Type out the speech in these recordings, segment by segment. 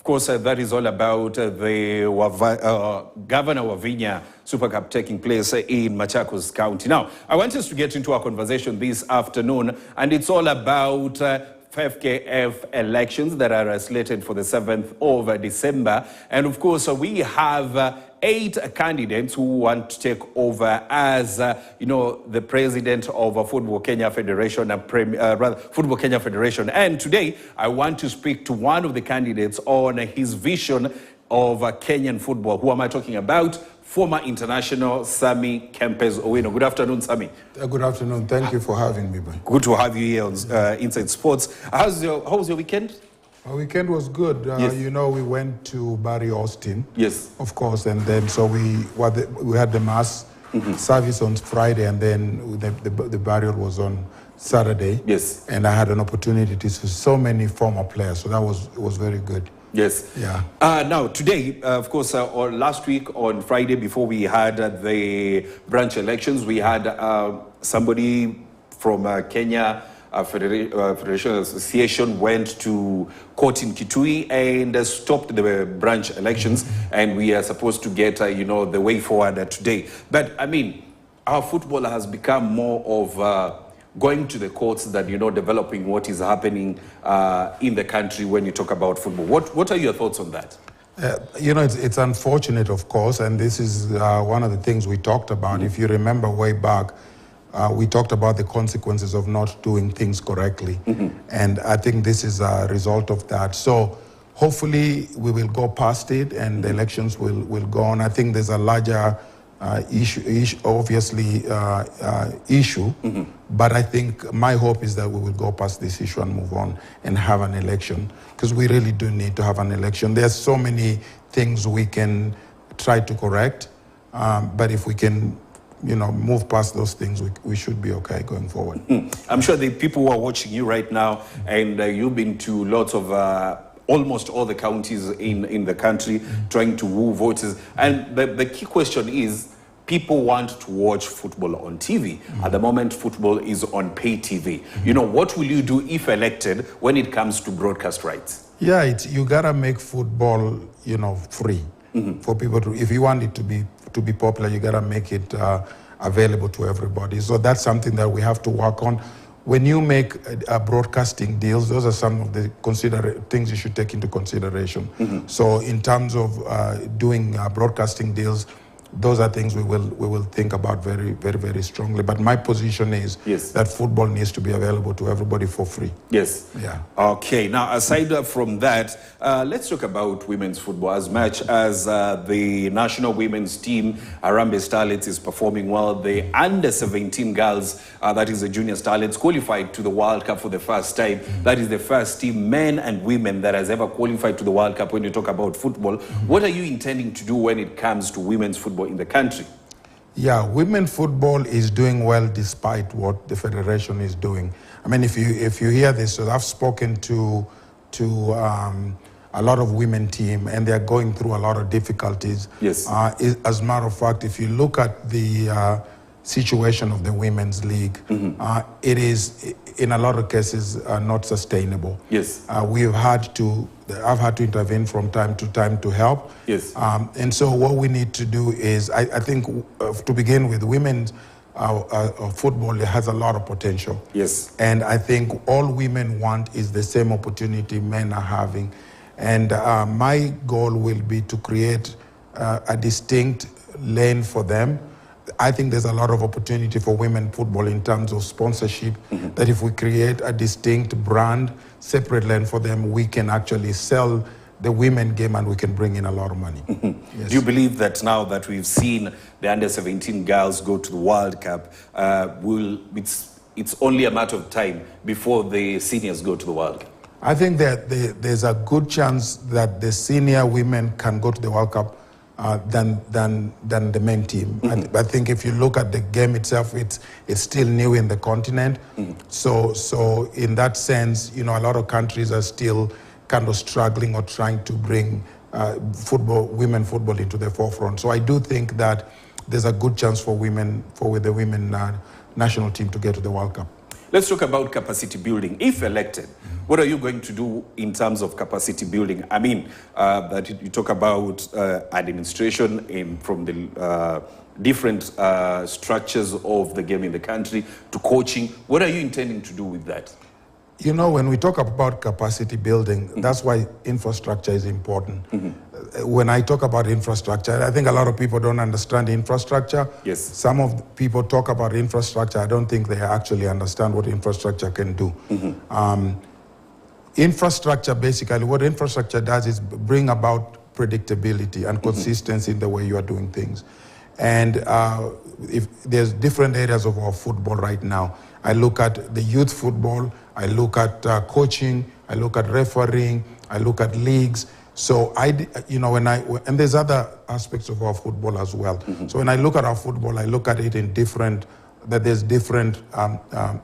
Of course, that is all about the Governor Wavinya Super Cup taking place in Machakos County. Now, I want us to get into our conversation this afternoon, and it's all about FKF elections that are slated for the 7th of December. And of course, we have 8 candidates who want to take over as, the president of Football Kenya Federation, Football Kenya Federation. And today, I want to speak to one of the candidates on his vision of Kenyan football. Who am I talking about? Former international Sammy Kempes Owino. Good afternoon, Sammy. Good afternoon. Thank you for having me, boy. Good to have you here on Inside Sports. How was your weekend? Our weekend was good. Yes. We went to Barry Austin. Yes. Of course, and then so we had the mass service on Friday, and then the burial was on Saturday. Yes. And I had an opportunity to see so many former players, so it was very good. Yes. Yeah. Now, today, of course, or last week on Friday, before we had the branch elections, we had somebody from Kenya Federation Association went to court in Kitui and stopped the branch elections, and we are supposed to get, the way forward today. But, our football has become more of going to the courts than, developing what is happening in the country when you talk about football. What are your thoughts on that? It's unfortunate, of course, and this is one of the things we talked about. If you remember way back, we talked about the consequences of not doing things correctly. And I think this is a result of that. So hopefully we will go past it and the elections will go on. I think there's a larger issue, but I think my hope is that we will go past this issue and move on and have an election, because we really do need to have an election. There's so many things we can try to correct, but if we can move past those things, we should be okay going forward. I'm sure the people who are watching you right now, and you've been to lots of almost all the counties in the country trying to woo voters. And the key question is, people want to watch football on TV. At the moment, football is on pay TV. What will you do if elected when it comes to broadcast rights? Yeah, you gotta make football, free for people to. If you want it to be popular, you gotta make it available to everybody. So that's something that we have to work on. When you make broadcasting deals, those are some of the things you should take into consideration. So in terms of doing broadcasting deals, those are things we will think about very, very, very strongly. But my position is that football needs to be available to everybody for free. Yes. Yeah. Okay. Now, aside from that, let's talk about women's football. As much as the national women's team, Harambee Starlets, is performing well, the under-17 girls, that is the junior starlets, qualified to the World Cup for the first time. That is the first team, men and women, that has ever qualified to the World Cup when you talk about football. What are you intending to do when it comes to women's football in the country? Yeah, women football is doing well despite what the federation is doing. If you hear this, so I've spoken to a lot of women team, and they're going through a lot of difficulties. Yes. As a matter of fact, if you look at the situation of the women's league, it is in a lot of cases not sustainable. Yes. I've had to intervene from time to time to help. Yes. And so what we need to do is, I think to begin with, women's football has a lot of potential. Yes. And I think all women want is the same opportunity men are having. And my goal will be to create a distinct lane for them. I think there's a lot of opportunity for women football in terms of sponsorship, that if we create a distinct brand, separate lane for them, we can actually sell the women game and we can bring in a lot of money. Yes. Do you believe that now that we've seen the under-17 girls go to the World Cup, it's only a matter of time before the seniors go to the World Cup? I think that there's a good chance that the senior women can go to the World Cup than the main team. I think if you look at the game itself, it's still new in the continent. So in that sense, a lot of countries are still kind of struggling or trying to bring women football into the forefront. So I do think that there's a good chance for the women national team to get to the World Cup. Let's talk about capacity building. If elected, what are you going to do in terms of capacity building? I mean, that you talk about administration from the different structures of the game in the country to coaching. What are you intending to do with that? You know, when we talk about capacity building, that's why infrastructure is important. When I talk about infrastructure, I think a lot of people don't understand infrastructure. Yes. Some of the people talk about infrastructure. I don't think they actually understand what infrastructure can do. Infrastructure, basically, what infrastructure does is bring about predictability and consistency in the way you are doing things. And if there's different areas of our football right now. I look at the youth football, I look at coaching, I look at refereeing, I look at leagues. So and there's other aspects of our football as well. So when I look at our football, I look at it in that there's different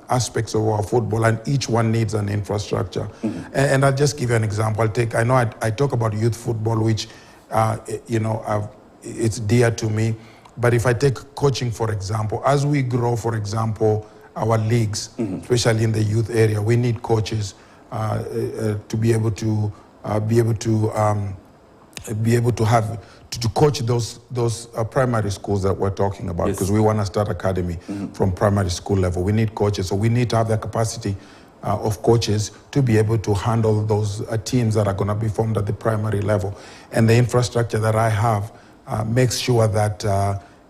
aspects of our football, and each one needs an infrastructure. And I'll just give you an example. I talk about youth football, which it's dear to me. But if I take coaching, for example, as we grow, for example, our leagues, especially in the youth area, we need coaches to be able to coach those primary schools that we're talking about, because we want to start academy from primary school level. We need coaches, so we need to have the capacity of coaches to be able to handle those teams that are going to be formed at the primary level. And the infrastructure that I have makes sure that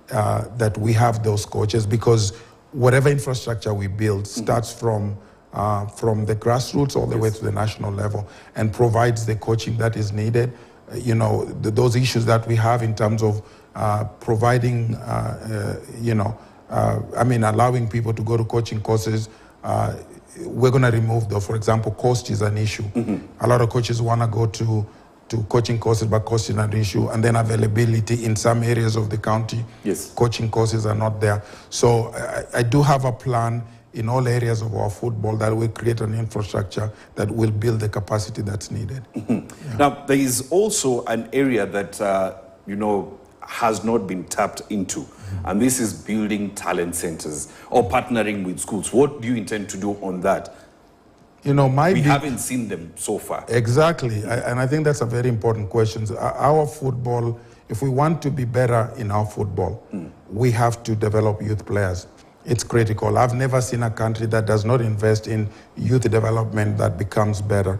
that we have those coaches, because whatever infrastructure we build starts from the grassroots all the way to the national level, and provides the coaching that is needed. Those issues that we have in terms of providing, allowing people to go to coaching courses, we're going to remove those. For example, cost is an issue. A lot of coaches want to go to coaching courses, but cost is an issue. And then availability in some areas of the county, coaching courses are not there. So I do have a plan in all areas of our football that will create an infrastructure that will build the capacity that's needed. Now, there is also an area that, has not been tapped into, and this is building talent centers or partnering with schools. What do you intend to do on that? We haven't seen them so far. Exactly, and I think that's a very important question. Our football, if we want to be better in our football, we have to develop youth players. It's critical. I've never seen a country that does not invest in youth development that becomes better.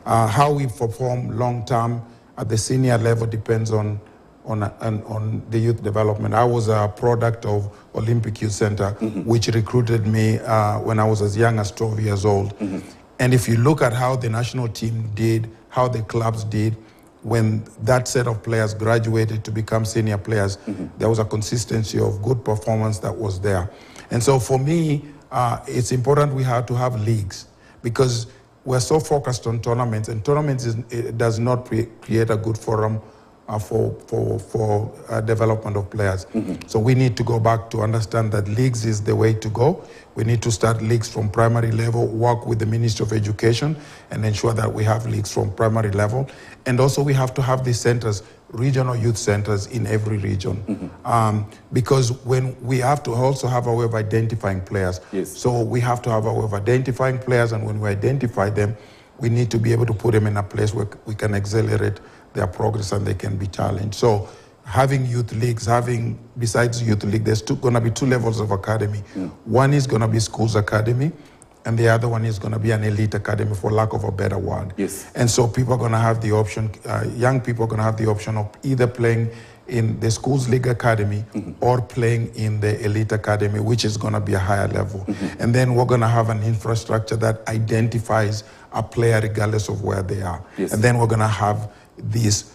How we perform long term at the senior level depends on the youth development. I was a product of Olympic Youth Center, which recruited me when I was as young as 12 years old. And if you look at how the national team did, how the clubs did, when that set of players graduated to become senior players, there was a consistency of good performance that was there. And so for me, it's important we have to have leagues, because we're so focused on tournaments, and tournaments does not create a good forum for development of players. So we need to go back to understand that leagues is the way to go. We need to start leagues from primary level, work with the Ministry of Education, and ensure that we have leagues from primary level. And also we have to have these centers, regional youth centers in every region. Because when we have to also have a way of identifying players. So we have to have a way of identifying players, and when we identify them, we need to be able to put them in a place where we can accelerate their progress and they can be challenged. So having youth leagues, besides youth league, there's going to be two levels of academy. One is going to be schools academy, and the other one is going to be an elite academy, for lack of a better word. And so people are going to have the option, young people are going to have the option of either playing in the schools league academy or playing in the elite academy, which is going to be a higher level. And then we're going to have an infrastructure that identifies a player regardless of where they are. And then we're going to have these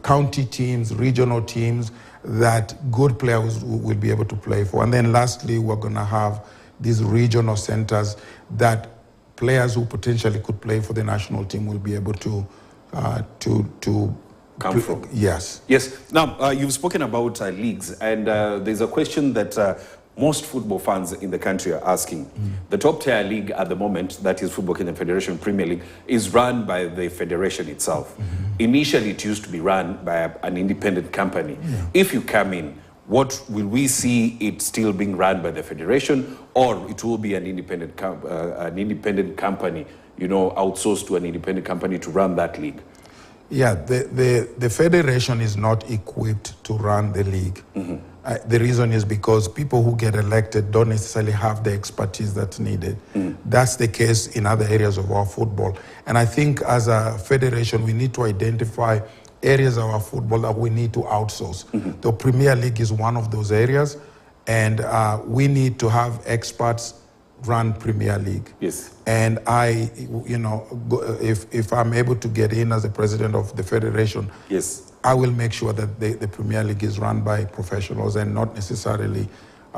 county teams, regional teams that good players will be able to play for. And then lastly, we're going to have these regional centers that players who potentially could play for the national team will be able to come from. Yes. Now, you've spoken about leagues, and there's a question that most football fans in the country are asking. The top tier league at the moment, that is Football Kenya Federation Premier League, is run by the federation itself. Initially, it used to be run by an independent company. If you come in, what will we see it still being run by the federation, or it will be an independent company, you know, outsourced to an independent company to run that league? Yeah, the federation is not equipped to run the league. The reason is because people who get elected don't necessarily have the expertise that's needed. That's the case in other areas of our football. And I think as a federation, we need to identify areas of our football that we need to outsource. The Premier League is one of those areas, and we need to have experts run Premier League. Yes. And I, you know, if I'm able to get in as the president of the federation, yes, I will make sure that the Premier League is run by professionals and not necessarily,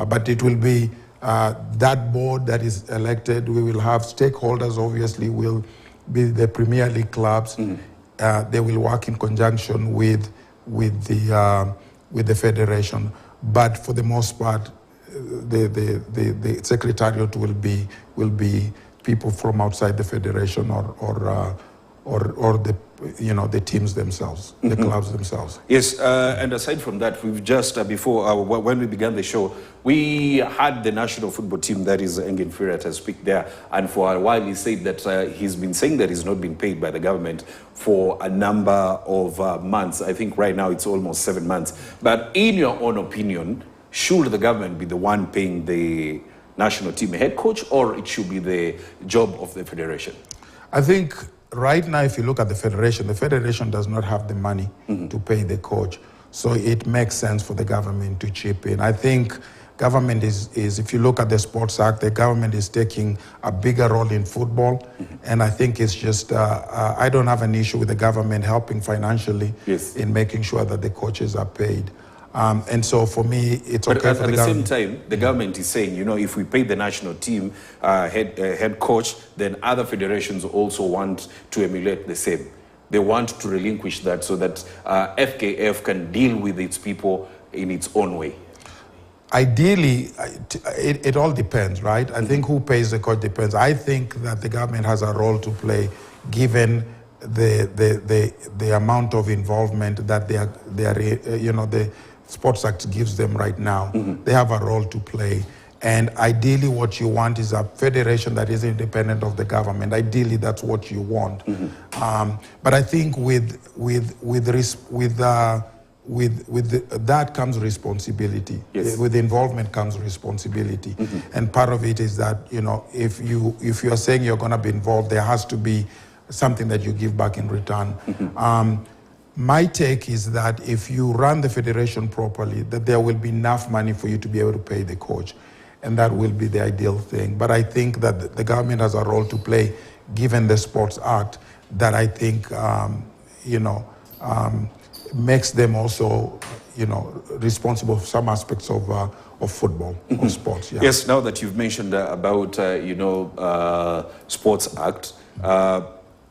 but it will be that board that is elected. We will have stakeholders, obviously, will be the Premier League clubs. They will work in conjunction with the federation. But for the most part, the secretariat will be people from outside the federation or the, you know, the teams themselves, the clubs themselves. Yes, and aside from that, we've just before when we began the show, we had the national football team, that is Engin Firat, speak there, and for a while he said that he's been saying that he's not been paid by the government for a number of months. I think right now it's almost 7 months. But in your own opinion, should the government be the one paying the national team head coach, or it should be the job of the federation? I think right now, if you look at the federation does not have the money to pay the coach. So it makes sense for the government to chip in. I think government is if you look at the Sports Act, the government is taking a bigger role in football. And I think it's just, I don't have an issue with the government helping financially in making sure that the coaches are paid. And so for me, it's okay for the government. But at the same time, the government is saying, you know, if we pay the national team head coach, then other federations also want to emulate the same. They want to relinquish that so that FKF can deal with its people in its own way. Ideally, it all depends, right? I think who pays the coach depends. I think that the government has a role to play, given the amount of involvement that they are you know, the Sports Act gives them right now. They have a role to play. And ideally what you want is a federation that is independent of the government. Ideally, that's what you want. But I think with that comes responsibility. With involvement comes responsibility. And part of it is that, you know, if you are saying you're going to be involved, there has to be something that you give back in return. My take is that if you run the federation properly, that there will be enough money for you to be able to pay the coach. And that will be the ideal thing. But I think that the government has a role to play, given the Sports Act, that I think, you know, makes them also, you know, responsible for some aspects of football, of sports. Yeah. Yes, now that you've mentioned about, you know, Sports Act,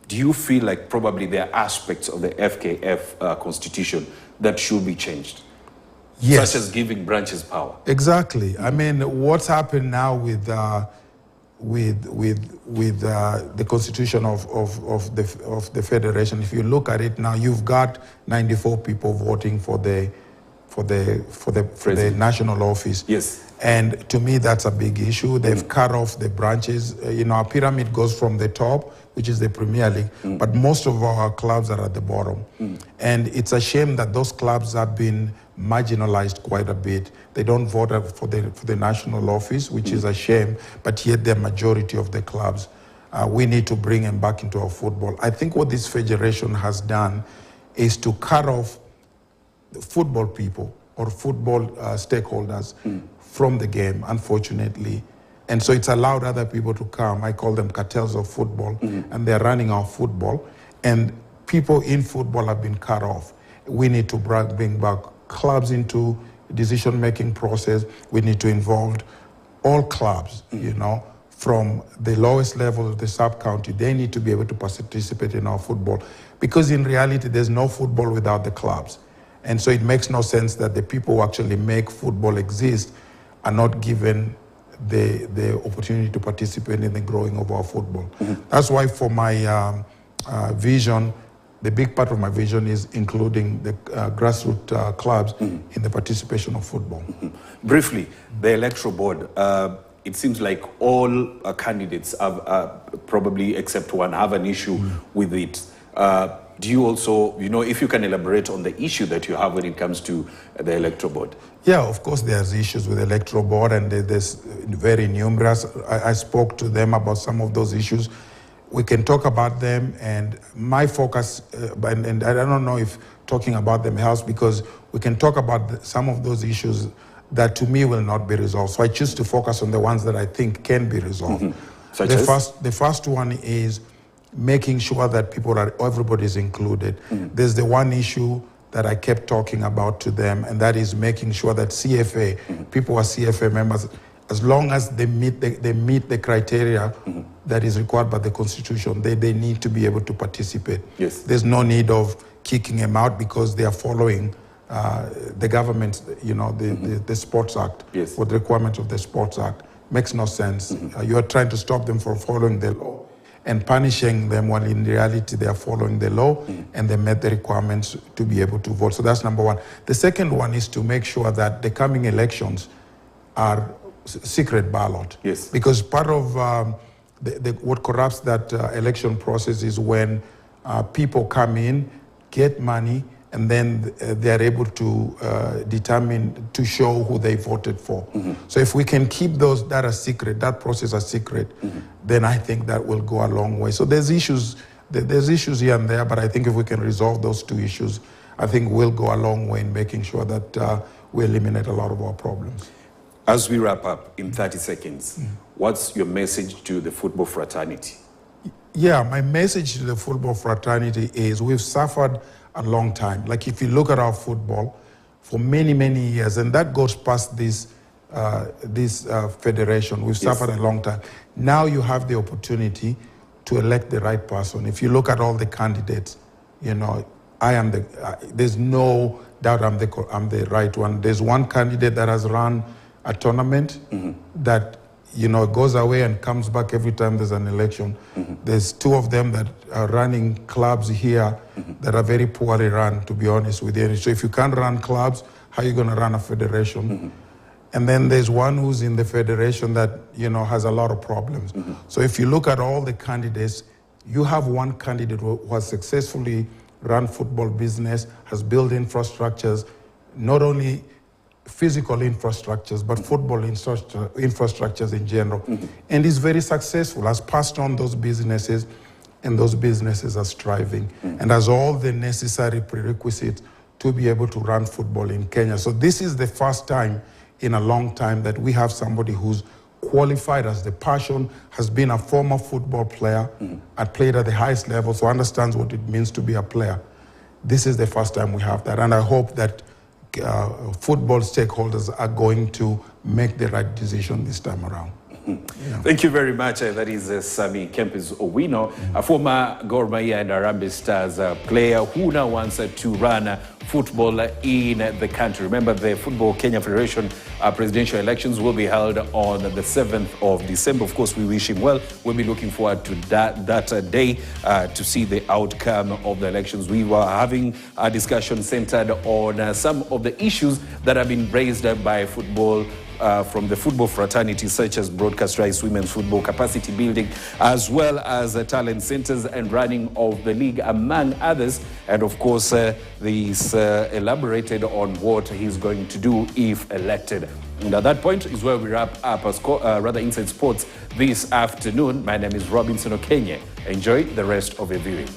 do you feel like probably there are aspects of the FKF constitution that should be changed? Yes. Such as giving branches power. Exactly. I mean, what's happened now with the constitution of the federation? If you look at it now, you've got 94 people voting for the national office. Yes. And to me, that's a big issue. They've cut off the branches. You know, our pyramid goes from the top, which is the Premier League, but most of our clubs are at the bottom. And it's a shame that those clubs have been marginalized quite a bit. They don't vote for the national office, which is a shame, but yet the majority of the clubs. We need to bring them back into our football. I think what this federation has done is to cut off football people or football stakeholders from the game, unfortunately. And so it's allowed other people to come. I call them cartels of football, and they're running our football. And people in football have been cut off. We need to bring back clubs into decision-making process. We need to involve all clubs, you know, from the lowest level of the sub-county. They need to be able to participate in our football. Because in reality, there's no football without the clubs. And so it makes no sense that the people who actually make football exist are not given the opportunity to participate in the growing of our football. That's why for my vision, the big part of my vision is including the grassroots clubs in the participation of football. Briefly, the electoral board, it seems like all candidates have, probably except one, have an issue with it. Do you also, if you can elaborate on the issue that you have when it comes to the electoral board? Yeah, of course there's issues with the electoral board, and there's very numerous. I spoke to them about some of those issues. We can talk about them, and my focus, and I don't know if talking about them helps, because we can talk about some of those issues that to me will not be resolved. So I choose to focus on the ones that I think can be resolved. Such as? The first one is making sure that everybody is included. There's the one issue that I kept talking about to them, and that is making sure that CFA, people who are CFA members, as long as they meet the criteria that is required by the Constitution, they need to be able to participate. Yes. There's no need of kicking them out because they are following the government, the Sports Act, yes, or the requirements of the Sports Act. Makes no sense. You are trying to stop them from following the law and punishing them when in reality they are following the law and they met the requirements to be able to vote. So that's number one. The second one is to make sure that the coming elections are secret ballot. Yes. Because part of what corrupts that election process is when people come in, get money, and then they are able to to show who they voted for. So if we can keep those that are secret, that process a secret, then I think that will go a long way. So there's issues here and there, but I think if we can resolve those two issues, I think we'll go a long way in making sure that we eliminate a lot of our problems. As we wrap up in 30 seconds, what's your message to the football fraternity? Yeah, my message to the football fraternity is we've suffered a long time. Like if you look at our football for many, many years, and that goes past this federation, we've suffered a long time. Now you have the opportunity to elect the right person. If you look at all the candidates, there's no doubt I'm the right one. There's one candidate that has run a tournament that goes away and comes back every time there's an election. There's two of them that are running clubs here that are very poorly run, to be honest with you. So if you can't run clubs, how are you going to run a federation? And then there's one who's in the federation that has a lot of problems. So if you look at all the candidates, you have one candidate who has successfully run football business, has built infrastructures, not only physical infrastructures, but football infrastructures in general. And is very successful, has passed on those businesses, and those businesses are striving, and has all the necessary prerequisites to be able to run football in Kenya. So this is the first time in a long time that we have somebody who's qualified, as the passion, has been a former football player, and played at the highest level, so understands what it means to be a player. This is the first time we have that, and I hope that football stakeholders are going to make the right decision this time around. Thank you very much. That is Sammy Kempes Owino, a former Gor Mahia and Harambee Stars player who now wants to run football in the country. Remember, the Football Kenya Federation presidential elections will be held on the 7th of December. Of course, we wish him well. We'll be looking forward to that day to see the outcome of the elections. We were having a discussion centered on some of the issues that have been raised by football from the football fraternity, such as broadcast rights, women's football, capacity building, as well as talent centers and running of the league, among others. And of course, this elaborated on what he's going to do if elected. And at that point is where we wrap up Inside Sports this afternoon. My name is Robinson Okenye. Enjoy the rest of your viewing.